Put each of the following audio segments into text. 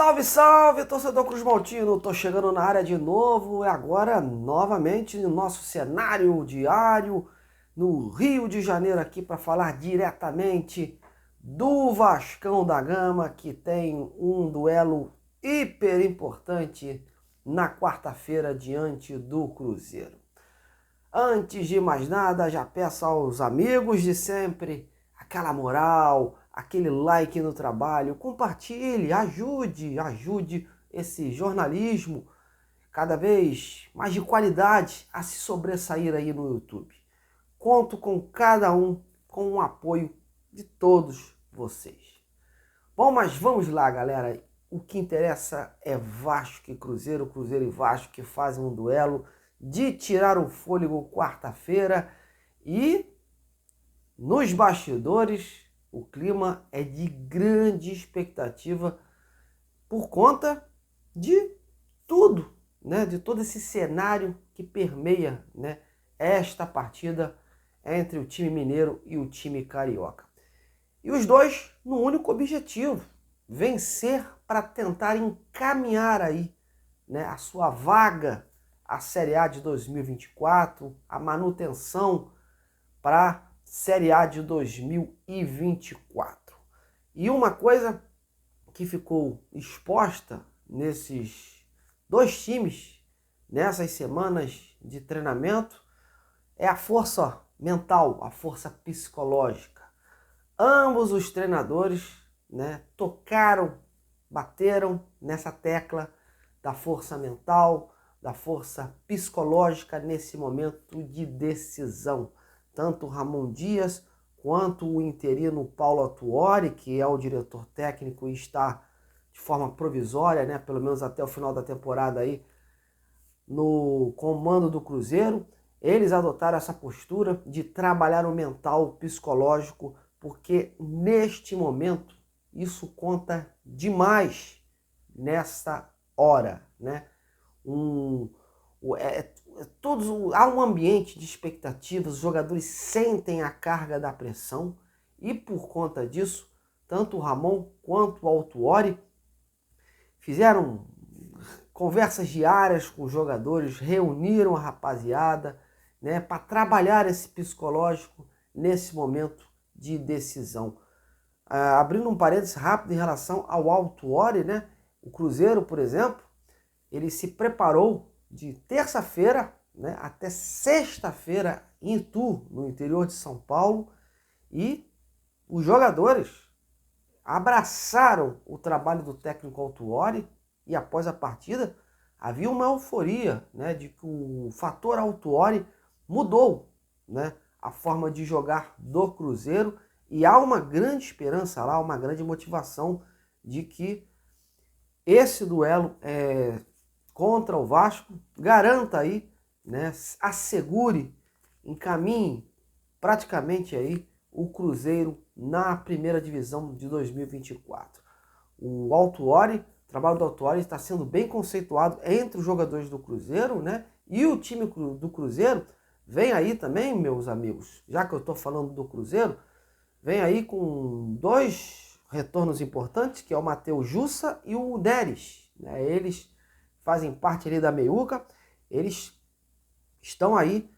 Salve, salve, torcedor Cruz Maltino! Tô chegando na área de novo e agora novamente no nosso cenário diário no Rio de Janeiro aqui para falar diretamente do Vascão da Gama, que tem um duelo hiper importante na quarta-feira diante do Cruzeiro. Antes de mais nada, já peço aos amigos de sempre aquela moral, aquele like no trabalho, compartilhe, ajude esse jornalismo cada vez mais de qualidade a se sobressair aí no YouTube. Conto com cada um, com o apoio de todos vocês. Bom, mas vamos lá, galera. O que interessa é Vasco e Cruzeiro, Cruzeiro e Vasco que fazem um duelo de tirar o fôlego quarta-feira e nos bastidores o clima é de grande expectativa por conta de tudo, né? De todo esse cenário que permeia, né, esta partida entre o time mineiro e o time carioca. E os dois no único objetivo, vencer para tentar encaminhar aí, né, a sua vaga à Série A de 2024, a manutenção para a Série A de 2024. E uma coisa que ficou exposta nesses dois times, nessas semanas de treinamento, é a força mental, a força psicológica. Ambos os treinadores, né, bateram nessa tecla da força mental, da força psicológica nesse momento de decisão. Tanto o Ramon Dias quanto o interino Paulo Autuori, que é o diretor técnico e está de forma provisória, né, pelo menos até o final da temporada aí, no comando do Cruzeiro, eles adotaram essa postura de trabalhar o mental, o psicológico, porque neste momento isso conta demais nessa hora, né? Há um ambiente de expectativas, os jogadores sentem a carga da pressão e por conta disso, tanto o Ramon quanto o Autuori fizeram conversas diárias com os jogadores, reuniram a rapaziada, né, para trabalhar esse psicológico nesse momento de decisão. Abrindo um parênteses rápido em relação ao Autuori, né, o Cruzeiro, por exemplo, ele se preparou de terça-feira, né, até sexta-feira em Itu, no interior de São Paulo, e os jogadores abraçaram o trabalho do técnico Autuori e após a partida havia uma euforia, né, de que o fator Autuori mudou, né, a forma de jogar do Cruzeiro e há uma grande esperança lá, uma grande motivação de que esse duelo contra o Vasco garanta aí, né, assegure, encaminhe praticamente aí o Cruzeiro na primeira divisão de 2024. O trabalho do Autuori está sendo bem conceituado entre os jogadores do Cruzeiro, né? E o time do Cruzeiro vem aí também, meus amigos, já que eu estou falando do Cruzeiro, vem aí com dois retornos importantes, que é o Matheus Jussa e o Neres, né? Eles fazem parte ali da meiuca, eles estão aí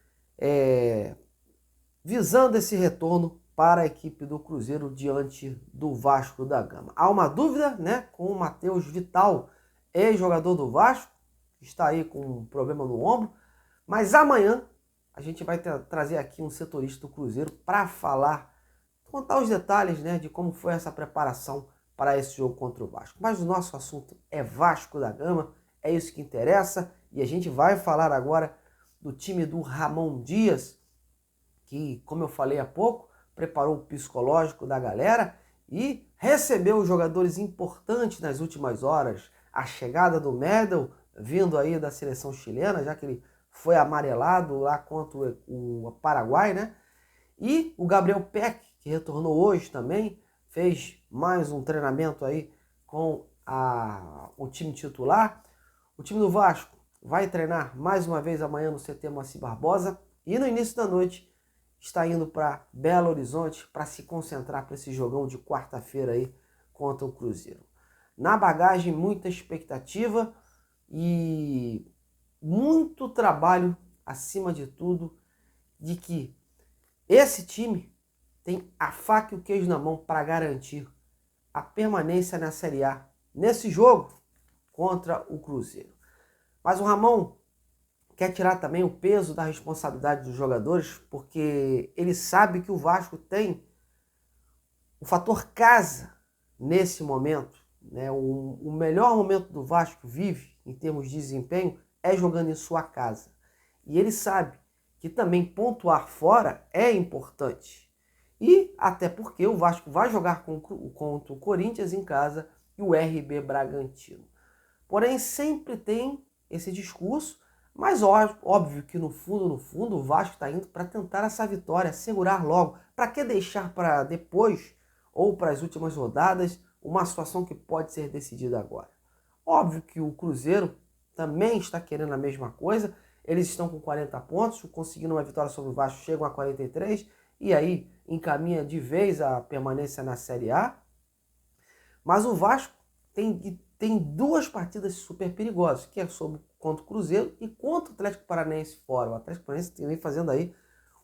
visando esse retorno para a equipe do Cruzeiro diante do Vasco da Gama. Há uma dúvida, né, com o Matheus Vital, ex-jogador do Vasco, que está aí com um problema no ombro, mas amanhã a gente vai trazer aqui um setorista do Cruzeiro para contar os detalhes, né, de como foi essa preparação para esse jogo contra o Vasco. Mas o nosso assunto é Vasco da Gama, é isso que interessa, e a gente vai falar agora do time do Ramon Dias, que, como eu falei há pouco, preparou o psicológico da galera e recebeu os jogadores importantes nas últimas horas. A chegada do Medel, vindo aí da seleção chilena, já que ele foi amarelado lá contra o Paraguai, né? E o Gabriel Peck, que retornou hoje também, fez mais um treinamento aí com o time titular. O time do Vasco vai treinar mais uma vez amanhã no CT Moacir Barbosa e no início da noite está indo para Belo Horizonte para se concentrar para esse jogão de quarta-feira aí contra o Cruzeiro. na bagagem muita expectativa e muito trabalho, acima de tudo, de que esse time tem a faca e o queijo na mão para garantir a permanência na Série A nesse jogo contra o Cruzeiro. Mas o Ramon quer tirar também o peso da responsabilidade dos jogadores, porque ele sabe que o Vasco tem o fator casa nesse momento, né? O melhor momento do Vasco vive em termos de desempenho é jogando em sua casa. E ele sabe que também pontuar fora é importante. E até porque o Vasco vai jogar contra o Corinthians em casa e o RB Bragantino. Porém, sempre tem esse discurso, mas óbvio que no fundo, o Vasco está indo para tentar essa vitória, segurar logo. Para que deixar para depois ou para as últimas rodadas uma situação que pode ser decidida agora? Óbvio que o Cruzeiro também está querendo a mesma coisa. Eles estão com 40 pontos, conseguindo uma vitória sobre o Vasco, chegam a 43, e aí encaminha de vez a permanência na Série A. Mas o Vasco tem duas partidas super perigosas, que é contra o Cruzeiro e contra o Atlético Paranaense fora. O Atlético Paranaense vem fazendo aí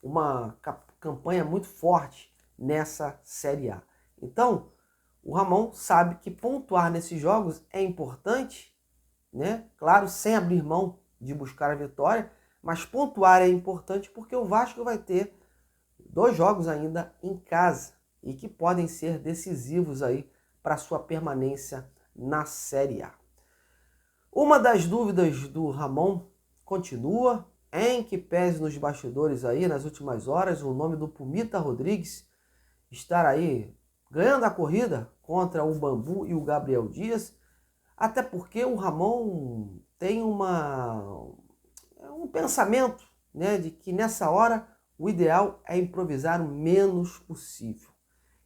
uma campanha muito forte nessa Série A. Então, o Ramon sabe que pontuar nesses jogos é importante, né? Claro, sem abrir mão de buscar a vitória, mas pontuar é importante porque o Vasco vai ter 2 jogos ainda em casa e que podem ser decisivos aí para sua permanência na Série A. Uma das dúvidas do Ramon continua, em que pese nos bastidores aí nas últimas horas o nome do Pumita Rodrigues estar aí ganhando a corrida contra o Bambu e o Gabriel Dias, até porque o Ramon tem um pensamento, né, de que nessa hora o ideal é improvisar o menos possível.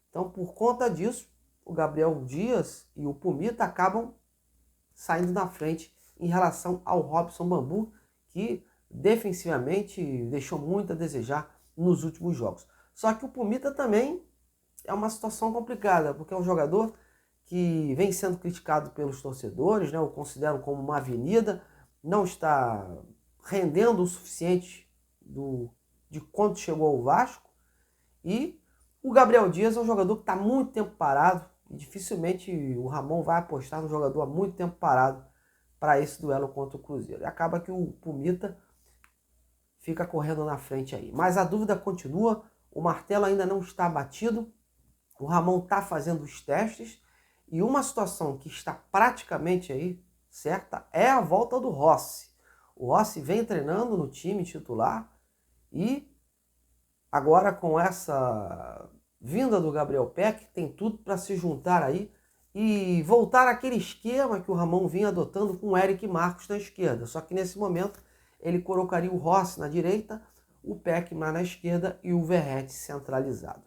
Então, por conta disso, o Gabriel Dias e o Pumita acabam saindo na frente em relação ao Robson Bambu, que defensivamente deixou muito a desejar nos últimos jogos. Só que o Pumita também é uma situação complicada, porque é um jogador que vem sendo criticado pelos torcedores, né? O consideram como uma avenida, não está rendendo o suficiente de quanto chegou ao Vasco. E o Gabriel Dias é um jogador que está muito tempo parado, e dificilmente o Ramon vai apostar no jogador há muito tempo parado para esse duelo contra o Cruzeiro. E acaba que o Pumita fica correndo na frente aí. Mas a dúvida continua, o martelo ainda não está batido, o Ramon está fazendo os testes, e uma situação que está praticamente aí certa é a volta do Rossi. O Rossi vem treinando no time titular e agora com essa vinda do Gabriel Peck tem tudo para se juntar aí e voltar àquele esquema que o Ramon vinha adotando com o Eric Marcos na esquerda. Só que nesse momento ele colocaria o Rossi na direita, o Peck na esquerda e o Verratti centralizado.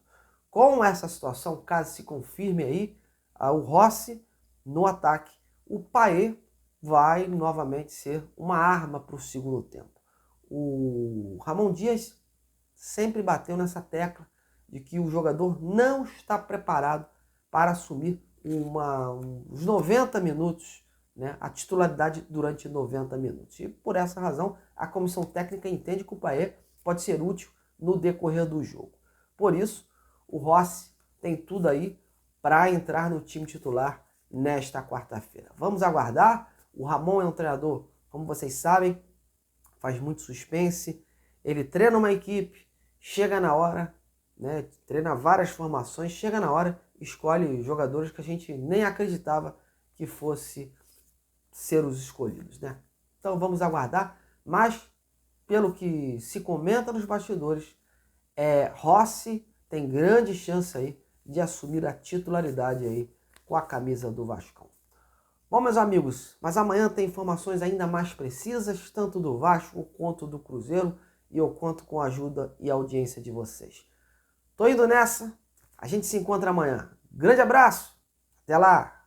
Com essa situação, caso se confirme aí, o Rossi no ataque, o Paê vai novamente ser uma arma para o segundo tempo. O Ramon Dias sempre bateu nessa tecla de que o jogador não está preparado para assumir os 90 minutos, né, a titularidade durante 90 minutos. E por essa razão, a comissão técnica entende que o Paê pode ser útil no decorrer do jogo. Por isso, o Rossi tem tudo aí para entrar no time titular nesta quarta-feira. Vamos aguardar. O Ramon é um treinador, como vocês sabem, faz muito suspense. Ele treina uma equipe, chega na hora, né, treina várias formações, chega na hora, escolhe jogadores que a gente nem acreditava que fosse ser os escolhidos, né? Então vamos aguardar, mas pelo que se comenta nos bastidores, Rossi tem grande chance aí de assumir a titularidade aí com a camisa do Vascão. Bom, meus amigos, mas amanhã tem informações ainda mais precisas, tanto do Vasco quanto do Cruzeiro, e eu conto com a ajuda e a audiência de vocês. Tô indo nessa, a gente se encontra amanhã. Grande abraço, até lá!